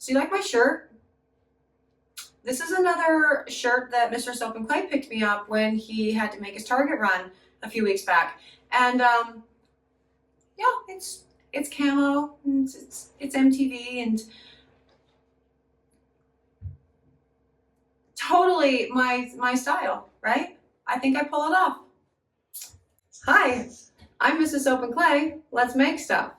So you like my shirt? This is another shirt that Mr. Soap and Clay picked me up when he had to make his Target run a few weeks back. And yeah, it's camo, and it's MTV, and totally my style, right? I think I pull it off. Hi, I'm Mrs. Soap and Clay. Let's make stuff.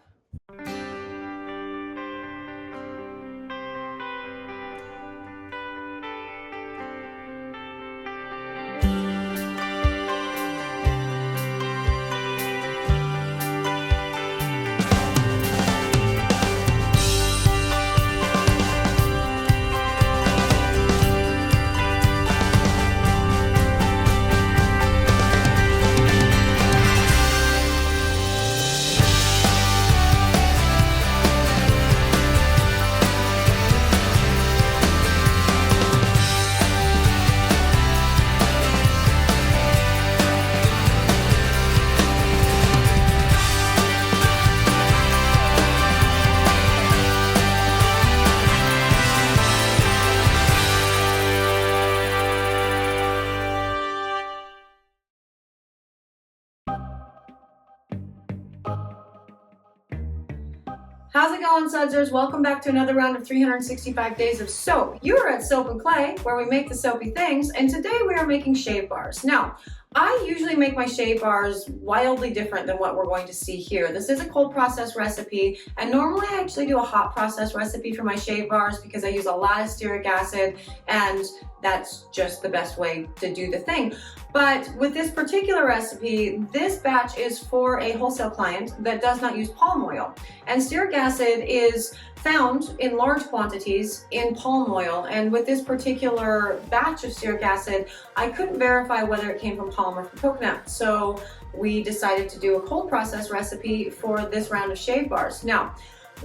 How's it going, Sudsers? Welcome back to another round of 365 Days of Soap. You're at Soap and Clay, where we make the soapy things, and today we are making shave bars. Now, I usually make my shave bars wildly different than what we're going to see here. This is a cold process recipe, and normally I actually do a hot process recipe for my shave bars because I use a lot of stearic acid, and that's just the best way to do the thing. But with this particular recipe, this batch is for a wholesale client that does not use palm oil. And stearic acid is found in large quantities in palm oil. And with this particular batch of stearic acid, I couldn't verify whether it came from palm or from coconut. So we decided to do a cold process recipe for this round of shave bars. Now,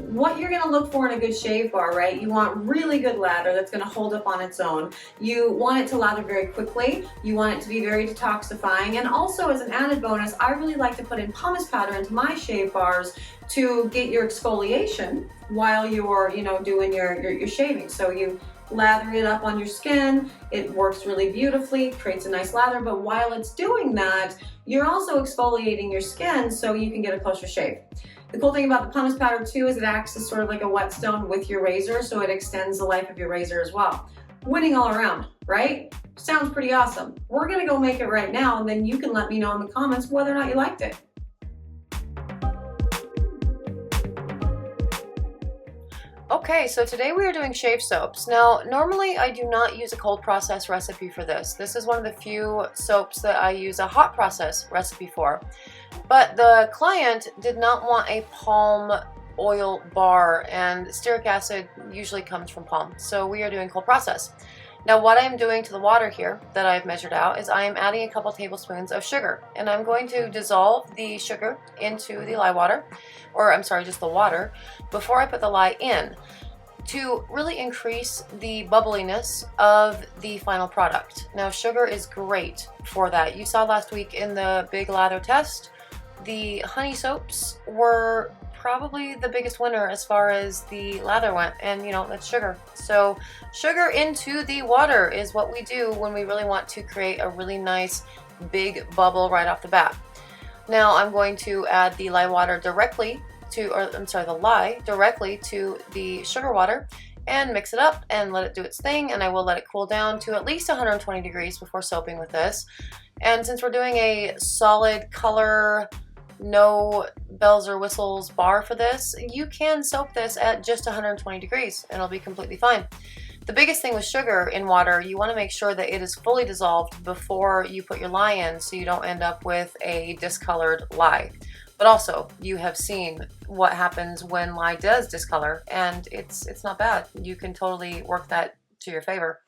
what you're gonna look for in a good shave bar, right? You want really good lather that's gonna hold up on its own. You want it to lather very quickly. You want it to be very detoxifying. And also, as an added bonus, I really like to put in pumice powder into my shave bars to get your exfoliation while you're, doing your shaving. So you lather it up on your skin. It works really beautifully, creates a nice lather, but while it's doing that, you're also exfoliating your skin so you can get a closer shave. The cool thing about the pumice powder too is it acts as sort of like a whetstone with your razor, so it extends the life of your razor as well. Winning all around, right? Sounds pretty awesome. We're gonna go make it right now, and then you can let me know in the comments whether or not you liked it. Okay, so today we are doing shave soaps. Now, normally I do not use a cold process recipe for this. This is one of the few soaps that I use a hot process recipe for. But the client did not want a palm oil bar, and stearic acid usually comes from palm. So we are doing cold process. Now what I am doing to the water here that I've measured out is I am adding a couple tablespoons of sugar, and I'm going to dissolve the sugar into the lye water, or I'm sorry, just the water, before I put the lye in, to really increase the bubbliness of the final product. Now sugar is great for that. You saw last week in the big lather test, the honey soaps were probably the biggest winner as far as the lather went, and that's sugar. So sugar into the water is what we do when we really want to create a really nice big bubble right off the bat. Now I'm going to add the lye water directly to, the lye directly to the sugar water and mix it up and let it do its thing, and I will let it cool down to at least 120 degrees before soaping with this. And since we're doing a solid color, no bells or whistles bar for this, you can soak this at just 120 degrees and it'll be completely fine. The biggest thing with sugar in water, you want to make sure that it is fully dissolved before you put your lye in, so you don't end up with a discolored lye. But also, you have seen what happens when lye does discolor, and it's not bad. You can totally work that to your favor.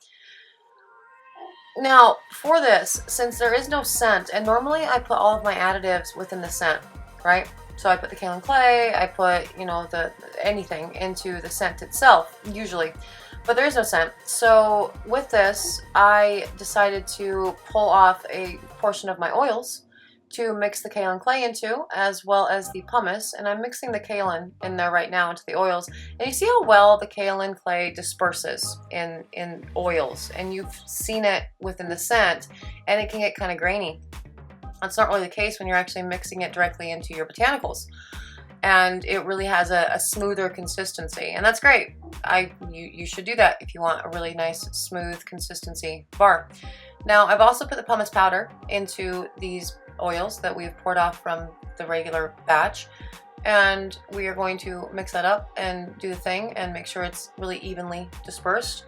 Now, for this, since there is no scent, and normally I put all of my additives within the scent, right? So I put the kaolin clay, I put, anything into the scent itself, usually. But there is no scent. So with this, I decided to pull off a portion of my oils to mix the kaolin clay into, as well as the pumice. And I'm mixing the kaolin in there right now into the oils. And you see how well the kaolin clay disperses in oils, and you've seen it within the scent, and it can get kind of grainy. That's not really the case when you're actually mixing it directly into your botanicals. And it really has a smoother consistency, and that's great. You should do that if you want a really nice smooth consistency bar. Now I've also put the pumice powder into these oils that we've poured off from the regular batch, and we are going to mix that up and do the thing and make sure it's really evenly dispersed.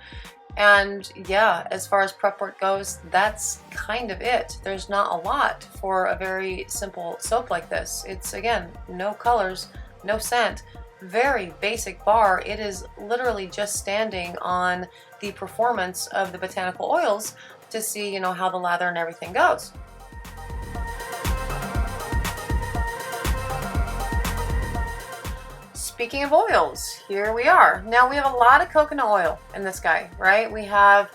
And yeah, as far as prep work goes, that's kind of it. There's not a lot for a very simple soap like this. It's, again, no colors, no scent, very basic bar. It is literally just standing on the performance of the botanical oils to see, you know, how the lather and everything goes. Speaking of oils, here we are. Now we have a lot of coconut oil in this guy, right? We have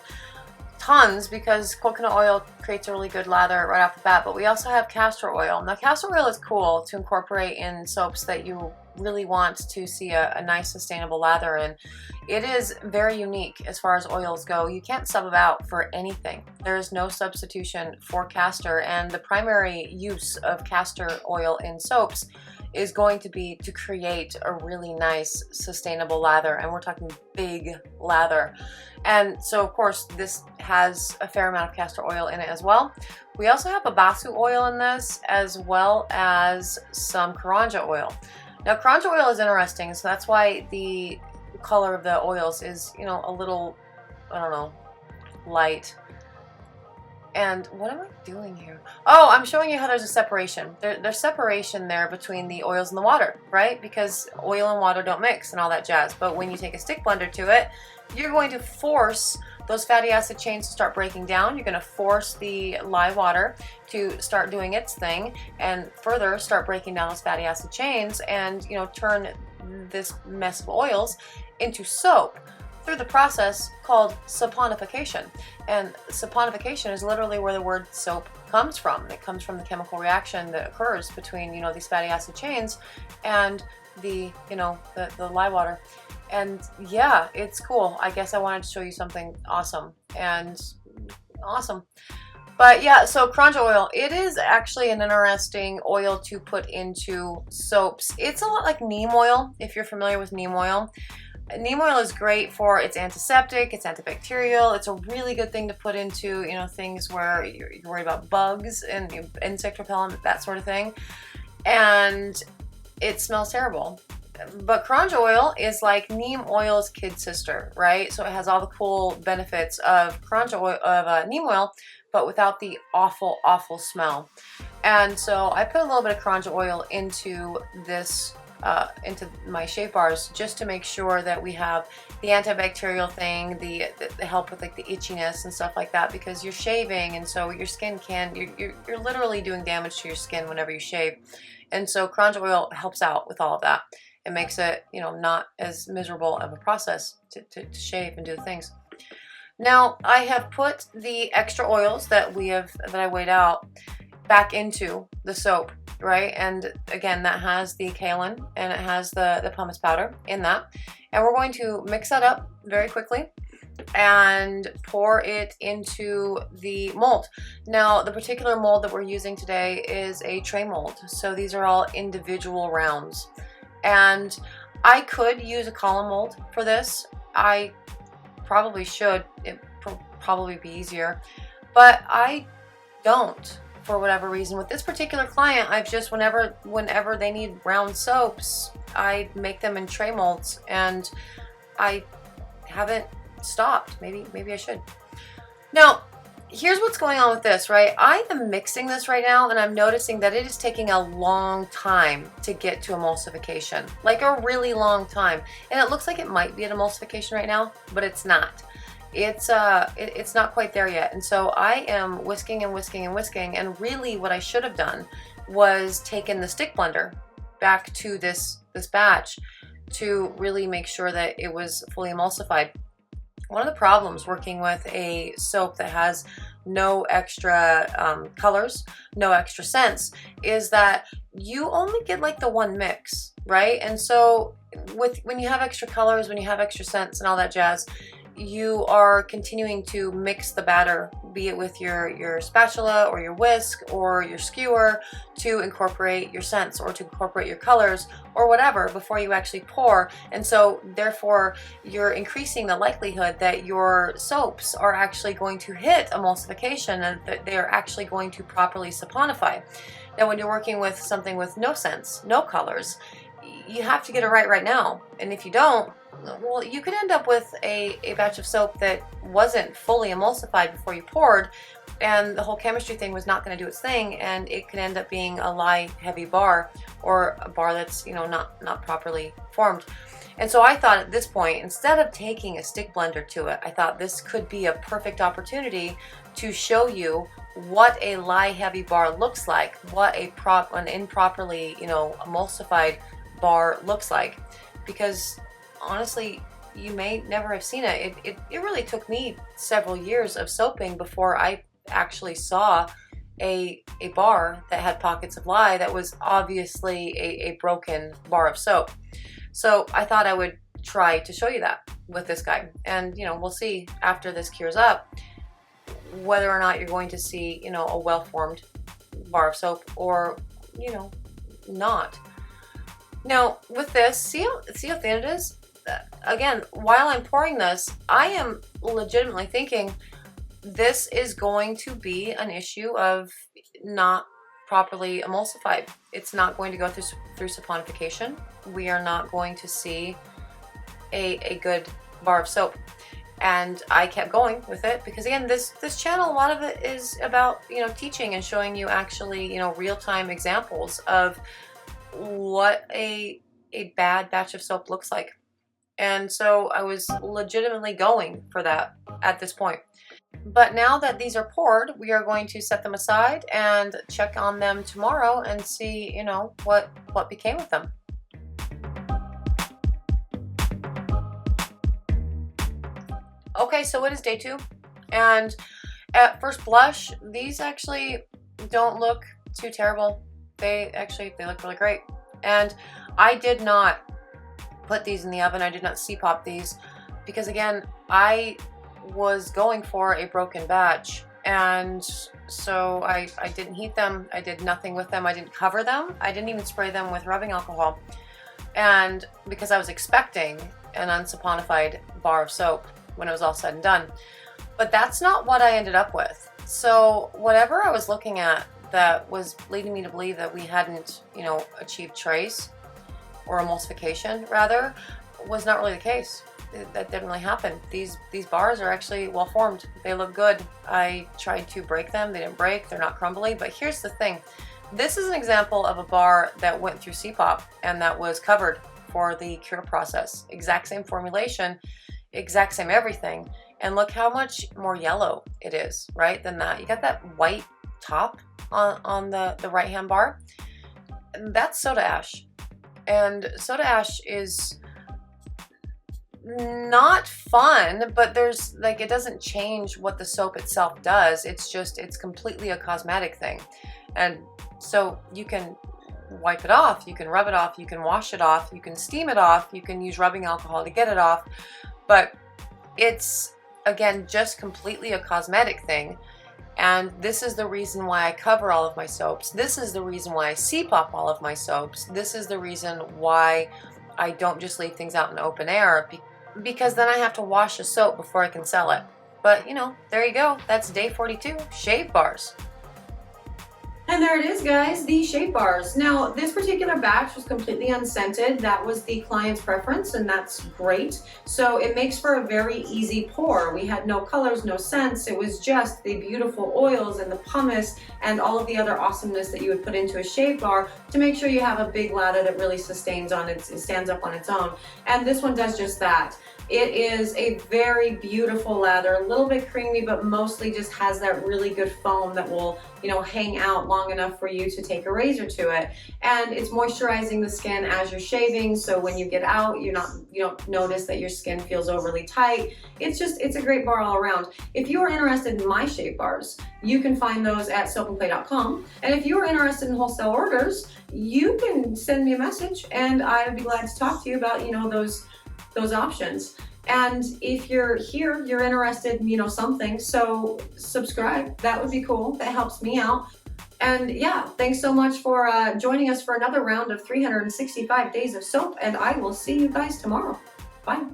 tons because coconut oil creates a really good lather right off the bat, but we also have castor oil. Now castor oil is cool to incorporate in soaps that you really want to see a nice sustainable lather in. It is very unique as far as oils go. You can't sub it out for anything. There is no substitution for castor, and the primary use of castor oil in soaps is going to be to create a really nice sustainable lather, and we're talking big lather. And so of course this has a fair amount of castor oil in it as well. We also have babasu oil in this, as well as some karanja oil. Now karanja oil is interesting, so that's why the color of the oils is, you know, a little, I don't know, light. And what am I doing here? Oh, I'm showing you how there's a separation. There's separation there between the oils and the water, right? Because oil and water don't mix and all that jazz. But when you take a stick blender to it, you're going to force those fatty acid chains to start breaking down. You're going to force the lye water to start doing its thing, and further start breaking down those fatty acid chains, and, you know, turn this mess of oils into soap through the process called saponification. And saponification is literally where the word soap comes from. It comes from the chemical reaction that occurs between, you know, these fatty acid chains and the, you know, the lye water. And yeah, it's cool. I guess I wanted to show you something awesome. But yeah, so karanja oil, it is actually an interesting oil to put into soaps. It's a lot like neem oil, if you're familiar with neem oil. Neem oil is great for, it's antiseptic, it's antibacterial. It's a really good thing to put into, you know, things where you're worried about bugs and insect repellent, that sort of thing. And it smells terrible. But karanja oil is like neem oil's kid sister, right? So it has all the cool benefits of karanja oil, of neem oil, but without the awful, awful smell. And so I put a little bit of karanja oil into this, into my shave bars, just to make sure that we have the antibacterial thing, the help with like the itchiness and stuff like that, because you're shaving, and so your skin you're literally doing damage to your skin whenever you shave. And so karanja oil helps out with all of that. It makes it, you know, not as miserable of a process to shave and do the things. Now I have put the extra oils that I weighed out back into the soap, right? And again, that has the kaolin and it has the pumice powder in that. And we're going to mix that up very quickly and pour it into the mold. Now, the particular mold that we're using today is a tray mold. So these are all individual rounds. And I could use a column mold for this. I probably should. It probably be easier. But I don't, for whatever reason. With this particular client, I've just, whenever they need round soaps, I make them in tray molds, and I haven't stopped. Maybe I should. Now, here's what's going on with this, right? I am mixing this right now, and I'm noticing that it is taking a long time to get to emulsification, like a really long time. And it looks like it might be at emulsification right now, but it's not. It's not quite there yet. And so I am whisking and whisking and whisking, and really what I should have done was taken the stick blender back to this batch to really make sure that it was fully emulsified. One of the problems working with a soap that has no extra colors, no extra scents, is that you only get like the one mix, right? And so when you have extra colors, when you have extra scents and all that jazz, you are continuing to mix the batter, be it with your spatula or your whisk or your skewer, to incorporate your scents or to incorporate your colors or whatever before you actually pour. And so therefore you're increasing the likelihood that your soaps are actually going to hit emulsification and that they are actually going to properly saponify. Now when you're working with something with no scents, no colors, you have to get it right now. And if you don't, well, you could end up with a batch of soap that wasn't fully emulsified before you poured, and the whole chemistry thing was not going to do its thing, and it can end up being a lye heavy bar, or a bar that's, you know, not properly formed. And so I thought at this point, instead of taking a stick blender to it, I thought this could be a perfect opportunity to show you what a lye heavy bar looks like, what an improperly, you know, emulsified bar looks like. Because honestly, you may never have seen it. It really took me several years of soaping before I actually saw a bar that had pockets of lye that was obviously a broken bar of soap. So I thought I would try to show you that with this guy. And, you know, we'll see after this cures up whether or not you're going to see, you know, a well-formed bar of soap or, you know, not. Now with this, see how thin it is? Again, while I'm pouring this, I am legitimately thinking this is going to be an issue of not properly emulsified. It's not going to go through saponification. We are not going to see a good bar of soap. And I kept going with it because, again, this channel, a lot of it is about, you know, teaching and showing you actually, you know, real-time examples of what a bad batch of soap looks like. And so I was legitimately going for that at this point. But now that these are poured, we are going to set them aside and check on them tomorrow and see, you know, what became of them. Okay, so it is day 2, and at first blush, these actually don't look too terrible. They look really great. And I did not put these in the oven. I did not C-pop these because, again, I was going for a broken batch, and so I didn't heat them. I did nothing with them. I didn't cover them. I didn't even spray them with rubbing alcohol, and because I was expecting an unsaponified bar of soap when it was all said and done. But that's not what I ended up with. So whatever I was looking at that was leading me to believe that we hadn't, you know, achieved trace or emulsification rather, was not really the case. That didn't really happen. These bars are actually well formed. They look good. I tried to break them. They didn't break. They're not crumbly. But here's the thing. This is an example of a bar that went through C-pop and that was covered for the cure process. Exact same formulation, exact same everything. And look how much more yellow it is, right, than that. You got that white top on the right-hand bar. And that's soda ash. And soda ash is not fun, but there's like, it doesn't change what the soap itself does. It's just, it's completely a cosmetic thing. And so you can wipe it off, you can rub it off, you can wash it off, you can steam it off, you can use rubbing alcohol to get it off. But it's, again, just completely a cosmetic thing. And this is the reason why I cover all of my soaps. This is the reason why I C-pop all of my soaps. This is the reason why I don't just leave things out in open air, because then I have to wash a soap before I can sell it. But, you know, there you go. That's day 42, shave bars. And there it is, guys, the shave bars. Now, this particular batch was completely unscented. That was the client's preference, and that's great. So it makes for a very easy pour. We had no colors, no scents. It was just the beautiful oils and the pumice and all of the other awesomeness that you would put into a shave bar to make sure you have a big lather that really sustains on it, stands up on its own. And this one does just that. It is a very beautiful lather, a little bit creamy, but mostly just has that really good foam that will, you know, hang out long enough for you to take a razor to it. And it's moisturizing the skin as you're shaving, so when you get out, you don't notice that your skin feels overly tight. It's a great bar all around. If you are interested in my shave bars, you can find those at soapandclay.com. And if you are interested in wholesale orders, you can send me a message and I would be glad to talk to you about, you know, those options. And if you're here, you're interested in, you know, something, so subscribe. That would be cool. That helps me out. And yeah, thanks so much for joining us for another round of 365 days of soap, and I will see you guys tomorrow. Bye.